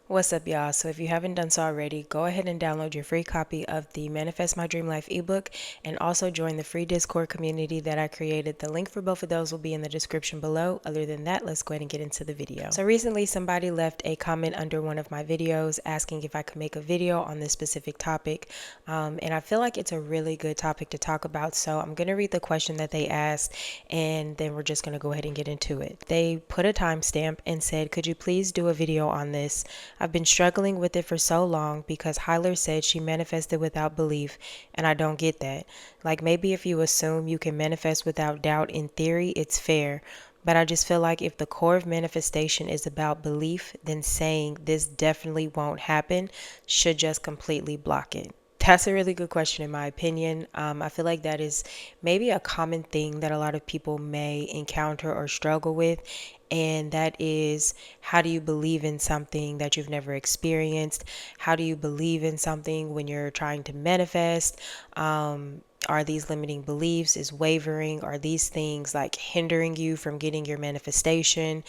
What's up, y'all? So if you haven't done so already, go ahead and download your free copy of the Manifest My Dream Life ebook and also join the free Discord community that I created. The link for both of those will be in the description below. Other than that, let's go ahead and get into the video. So recently somebody left a comment under one of my videos asking if I could make a video on this specific topic. And I feel like it's a really good topic to talk about. So I'm going to read the question that they asked and then we're just going to go ahead and get into it. They put a timestamp and said, "Could you please do a video on this? I've been struggling with it for so long because Hyler said she manifested without belief, and I don't get that. Like maybe if you assume you can manifest without doubt in theory, it's fair. But I just feel like if the core of manifestation is about belief, then saying this definitely won't happen should just completely block it." That's a really good question, in my opinion. I feel like that is maybe a common thing that a lot of people may encounter or struggle with. And that is, how do you believe in something that you've never experienced? How do you believe in something when you're trying to manifest? Are these limiting beliefs? Is wavering? Are these things like hindering you from getting your manifestation?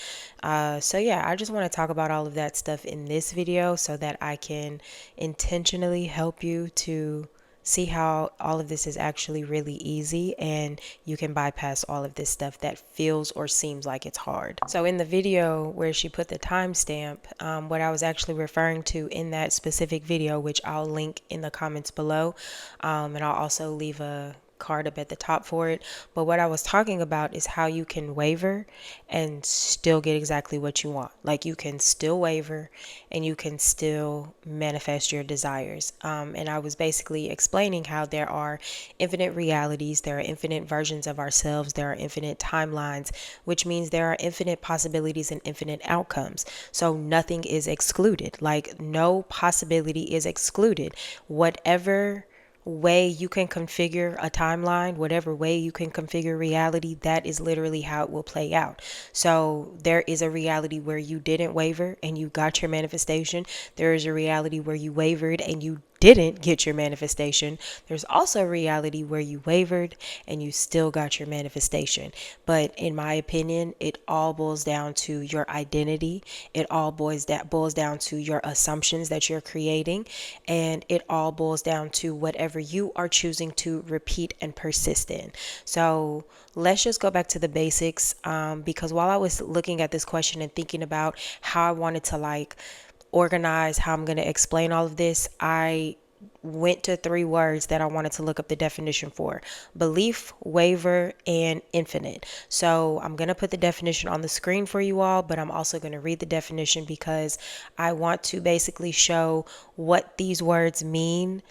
So yeah, I just want to talk about all of that stuff in this video so that I can intentionally help you to see how all of this is actually really easy and you can bypass all of this stuff that feels or seems like it's hard. So in the video where she put the timestamp, what I was actually referring to in that specific video, which I'll link in the comments below, and I'll also leave a card up at the top for it. But what I was talking about is how you can waver and still get exactly what you want. Like you can still waver and you can still manifest your desires. And I was basically explaining how there are infinite realities, there are infinite versions of ourselves, there are infinite timelines, which means there are infinite possibilities and infinite outcomes. So nothing is excluded. Like no possibility is excluded. Whatever way you can configure a timeline, whatever way you can configure reality, that is literally how it will play out. So there is a reality where you didn't waver and you got your manifestation. There is a reality where you wavered and you didn't get your manifestation. There's also a reality where you wavered and you still got your manifestation. But in my opinion, it all boils down to your identity. It all boils down to your assumptions that you're creating, and it all boils down to whatever you are choosing to repeat and persist in. So let's just go back to the basics, because while I was looking at this question and thinking about how I wanted to organize how I'm going to explain all of this, I went to three words that I wanted to look up the definition for: belief, waver, and infinite. So I'm going to put the definition on the screen for you all, but I'm also going to read the definition because I want to basically show what these words mean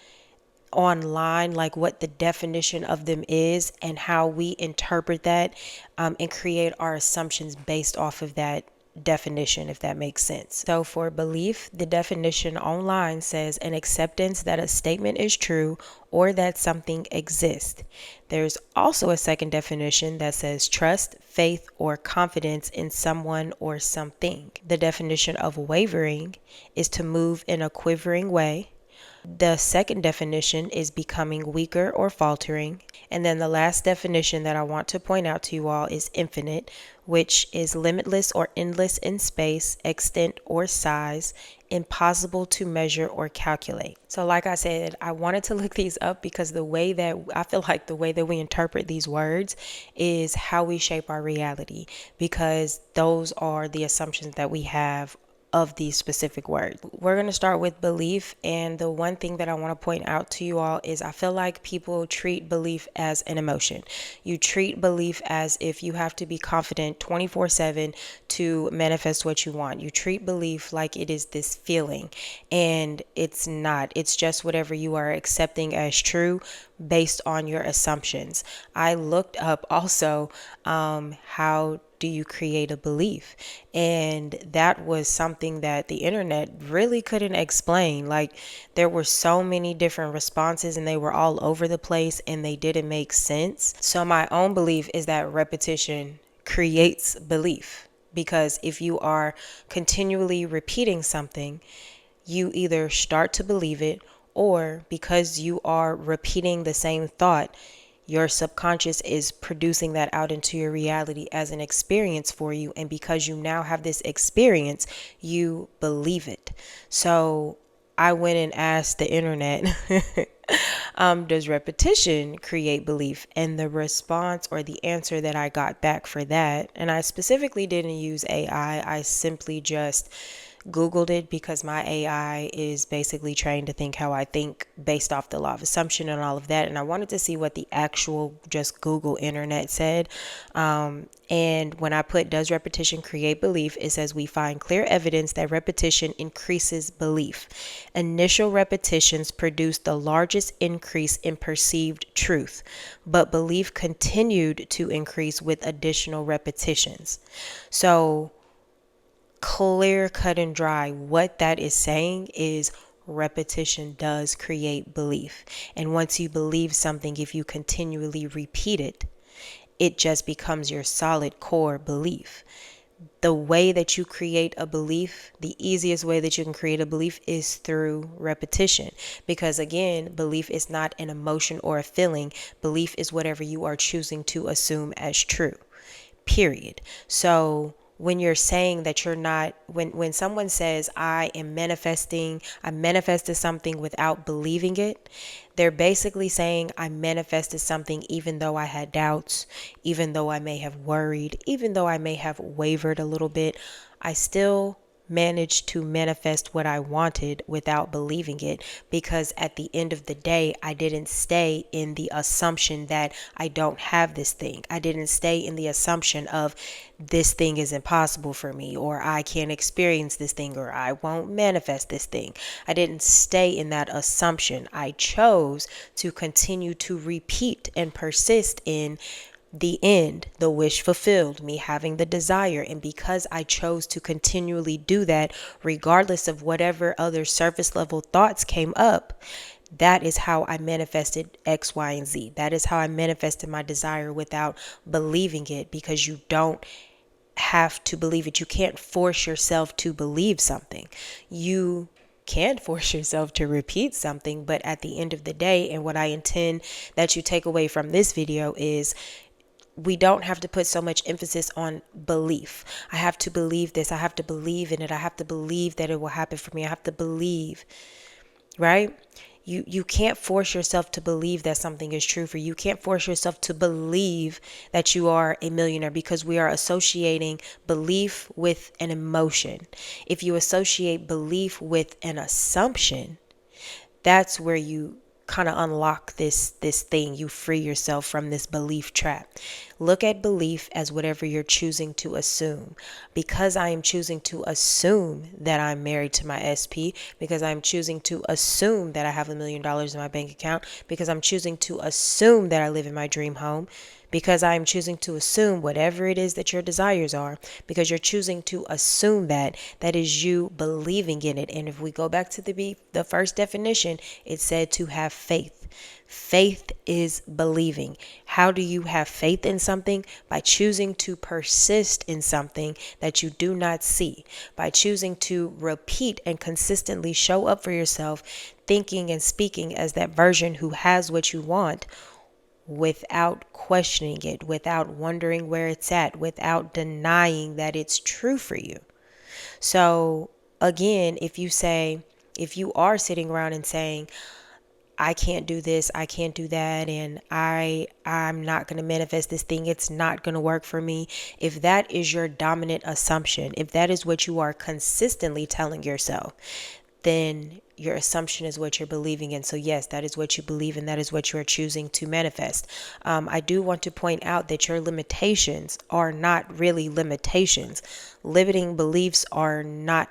online, like what the definition of them is and how we interpret that, and create our assumptions based off of that definition, if that makes sense. So for belief, the definition online says an acceptance that a statement is true or that something exists. There's also a second definition that says trust, faith, or confidence in someone or something. The definition of wavering is to move in a quivering way. The second definition is becoming weaker or faltering. And then the last definition that I want to point out to you all is infinite, which is limitless or endless in space, extent, or size, impossible to measure or calculate. So like I said, I wanted to look these up because the way that I feel like the way that we interpret these words is how we shape our reality, because those are the assumptions that we have of these specific words. We're going to start with belief, and the one thing that I want to point out to you all is I feel like people treat belief as an emotion. You treat belief as if you have to be confident 24/7 to manifest what you want. You treat belief like it is this feeling, and it's not. It's just whatever you are accepting as true based on your assumptions. I looked up also how do you create a belief? And that was something that the internet really couldn't explain. Like there were so many different responses and they were all over the place and they didn't make sense. So my own belief is that repetition creates belief, because if you are continually repeating something, you either start to believe it, or because you are repeating the same thought, Your subconscious is producing that out into your reality as an experience for you. And because you now have this experience, you believe it. So I went and asked the internet, does repetition create belief? And the response or the answer that I got back for that, and I specifically didn't use AI, I simply just Googled it because my AI is basically trained to think how I think based off the law of assumption and all of that. And I wanted to see what the actual just Google internet said. And when I put, does repetition create belief? It says we find clear evidence that repetition increases belief. Initial repetitions produce the largest increase in perceived truth, but belief continued to increase with additional repetitions. So, clear, cut, and dry, what that is saying is repetition does create belief. And once you believe something, if you continually repeat it, it just becomes your solid core belief. The way that you create a belief, the easiest way that you can create a belief is through repetition. Because again, belief is not an emotion or a feeling. Belief is whatever you are choosing to assume as true. Period. So when you're saying that you're not, when someone says I manifested something without believing it, they're basically saying I manifested something even though I had doubts, even though I may have worried, even though I may have wavered a little bit, I still managed to manifest what I wanted without believing it, because at the end of the day, I didn't stay in the assumption that I don't have this thing. I didn't stay in the assumption of this thing is impossible for me, or I can't experience this thing, or I won't manifest this thing. I didn't stay in that assumption. I chose to continue to repeat and persist in the end, the wish fulfilled, me having the desire. And because I chose to continually do that, regardless of whatever other surface level thoughts came up, that is how I manifested X, Y, and Z. That is how I manifested my desire without believing it, because you don't have to believe it. You can't force yourself to believe something. You can force yourself to repeat something, but at the end of the day, and what I intend that you take away from this video is, we don't have to put so much emphasis on belief. I have to believe this. I have to believe in it. I have to believe that it will happen for me. I have to believe, right? You can't force yourself to believe that something is true for you. You can't force yourself to believe that you are a millionaire, because we are associating belief with an emotion. If you associate belief with an assumption, that's where you kind of unlock this thing. You free yourself from this belief trap. Look at belief as whatever you're choosing to assume. Because I am choosing to assume that I'm married to my SP, because I'm choosing to assume that I have $1 million in my bank account, because I'm choosing to assume that I live in my dream home, because I am choosing to assume whatever it is that your desires are, because you're choosing to assume that is you believing in it. And if we go back to the first definition, it said to have faith. Faith is believing. How do you have faith in something? By choosing to persist in something that you do not see, by choosing to repeat and consistently show up for yourself, thinking and speaking as that version who has what you want, without questioning it, without wondering where it's at, without denying that it's true for you. So again, if you are sitting around and saying, I can't do this, I can't do that, and I'm not going to manifest this thing, it's not going to work for me. If that is your dominant assumption, if that is what you are consistently telling yourself, then your assumption is what you're believing in. So yes, that is what you believe, and that is what you are choosing to manifest. I do want to point out that your limitations are not really limitations. Limiting beliefs are not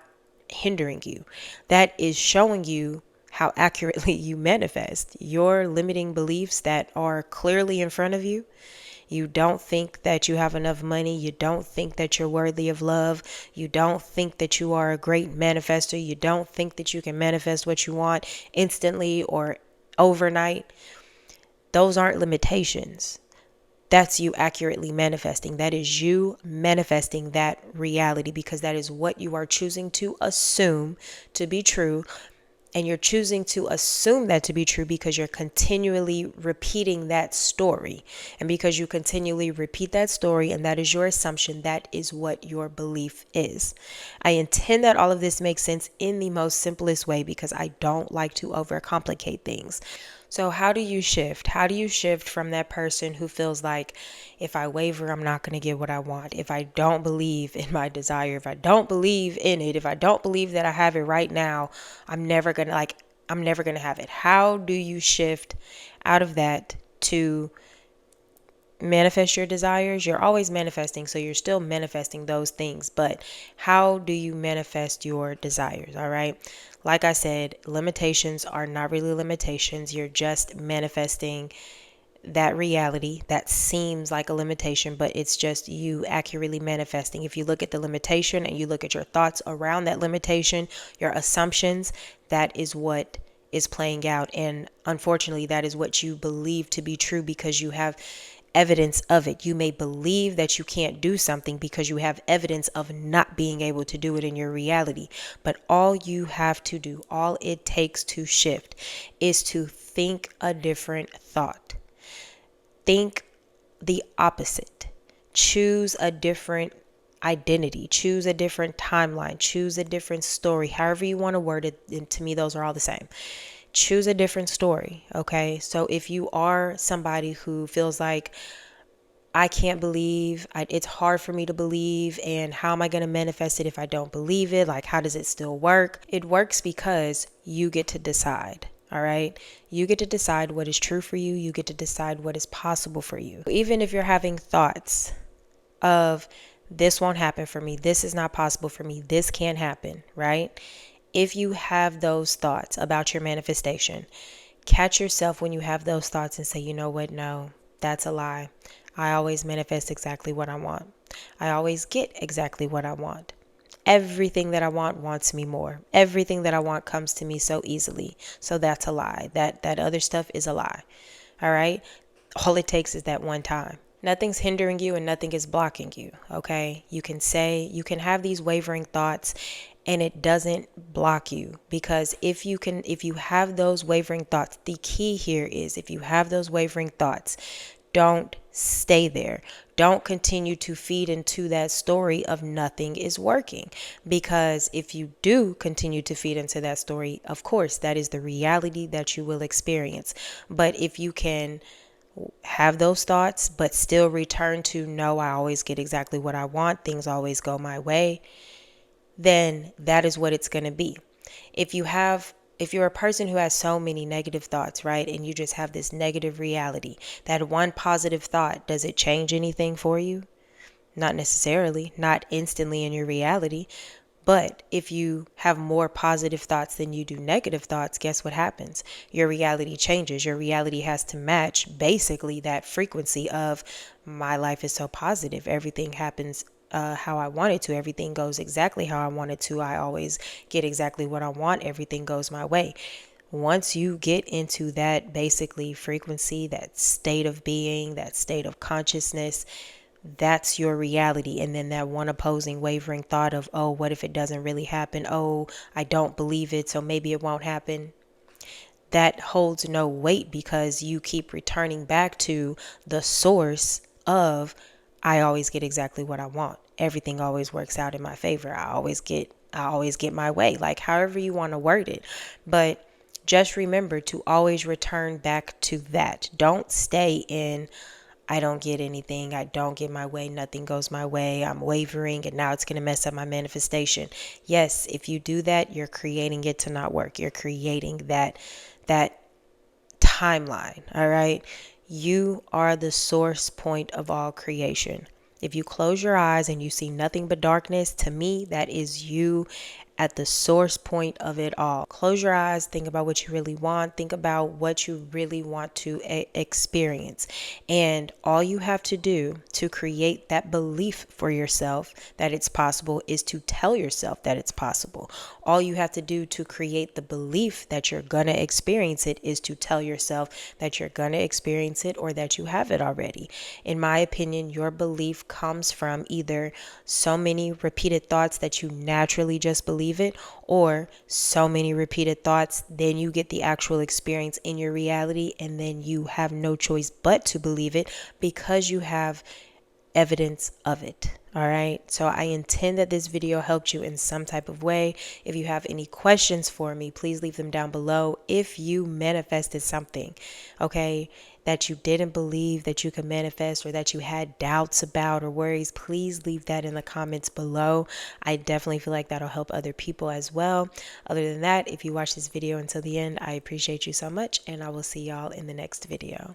hindering you. That is showing you how accurately you manifest. Your limiting beliefs that are clearly in front of you. You don't think that you have enough money. You don't think that you're worthy of love. You don't think that you are a great manifester. You don't think that you can manifest what you want instantly or overnight. Those aren't limitations. That's you accurately manifesting. That is you manifesting that reality, because that is what you are choosing to assume to be true. And you're choosing to assume that to be true because you're continually repeating that story. And because you continually repeat that story and that is your assumption, that is what your belief is. I intend that all of this makes sense in the most simplest way because I don't like to overcomplicate things. So how do you shift? How do you shift from that person who feels like if I waver, I'm not going to get what I want? If I don't believe in my desire, if I don't believe in it, if I don't believe that I have it right now, I'm never going to have it. How do you shift out of that to manifest your desires? You're always manifesting, so you're still manifesting those things, but how do you manifest your desires? All right, like I said, limitations are not really limitations. You're just manifesting that reality that seems like a limitation, but it's just you accurately manifesting. If you look at the limitation and you look at your thoughts around that limitation, your assumptions, that is what is playing out. And unfortunately, that is what you believe to be true because you have evidence of it. You may believe that you can't do something because you have evidence of not being able to do it in your reality. But all you have to do, all it takes to shift, is to think a different thought. Think the opposite. Choose a different identity. Choose a different timeline. Choose a different story. However you want to word it, and to me, those are all the same. Choose a different story, okay? So if you are somebody who feels like, I can't believe, it's hard for me to believe, and how am I going to manifest it if I don't believe it? Like, how does it still work? It works because you get to decide. All right. You get to decide what is true for you. You get to decide what is possible for you. Even if you're having thoughts of this won't happen for me, this is not possible for me, this can't happen, right? If you have those thoughts about your manifestation, catch yourself when you have those thoughts and say, you know what? No, that's a lie. I always manifest exactly what I want. I always get exactly what I want. Everything that I want wants me more. Everything that I want comes to me so easily. So that's a lie. That other stuff is a lie. All right? All it takes is that one time. Nothing's hindering you and nothing is blocking you. Okay? You can have these wavering thoughts and it doesn't block you, because if you have those wavering thoughts, the key here is if you have those wavering thoughts, don't stay there. Don't continue to feed into that story of nothing is working. Because if you do continue to feed into that story, of course, that is the reality that you will experience. But if you can have those thoughts, but still return to, no, I always get exactly what I want, things always go my way, then that is what it's going to be. If you're a person who has so many negative thoughts, right, and you just have this negative reality, that one positive thought, does it change anything for you? Not necessarily, not instantly in your reality. But if you have more positive thoughts than you do negative thoughts, guess what happens? Your reality changes. Your reality has to match basically that frequency of, my life is so positive. Everything happens how I want it to. Everything goes exactly how I want it to. I always get exactly what I want. Everything goes my way. Once you get into that basically frequency, that state of being, that state of consciousness, that's your reality. And then that one opposing wavering thought of, oh, what if it doesn't really happen? Oh, I don't believe it, so maybe it won't happen. That holds no weight because you keep returning back to the source of, I always get exactly what I want. Everything always works out in my favor. I always get my way. Like, however you want to word it. But just remember to always return back to that. Don't stay in, I don't get anything, I don't get my way, nothing goes my way, I'm wavering, and now it's going to mess up my manifestation. Yes, if you do that, you're creating it to not work. You're creating that timeline, all right? You are the source point of all creation. If you close your eyes and you see nothing but darkness, to me, that is you at the source point of it all. Close your eyes, think about what you really want, think about what you really want to experience. And all you have to do to create that belief for yourself that it's possible is to tell yourself that it's possible. All you have to do to create the belief that you're going to experience it is to tell yourself that you're going to experience it or that you have it already. In my opinion, your belief comes from either so many repeated thoughts that you naturally just believe believe it, or so many repeated thoughts, then you get the actual experience in your reality, and then you have no choice but to believe it because you have evidence of it. All right. So I intend that this video helped you in some type of way. If you have any questions for me, please leave them down below. If you manifested something, okay, that you didn't believe that you could manifest, or that you had doubts about or worries, please leave that in the comments below. I definitely feel like that'll help other people as well. Other than that, if you watch this video until the end, I appreciate you so much, and I will see y'all in the next video.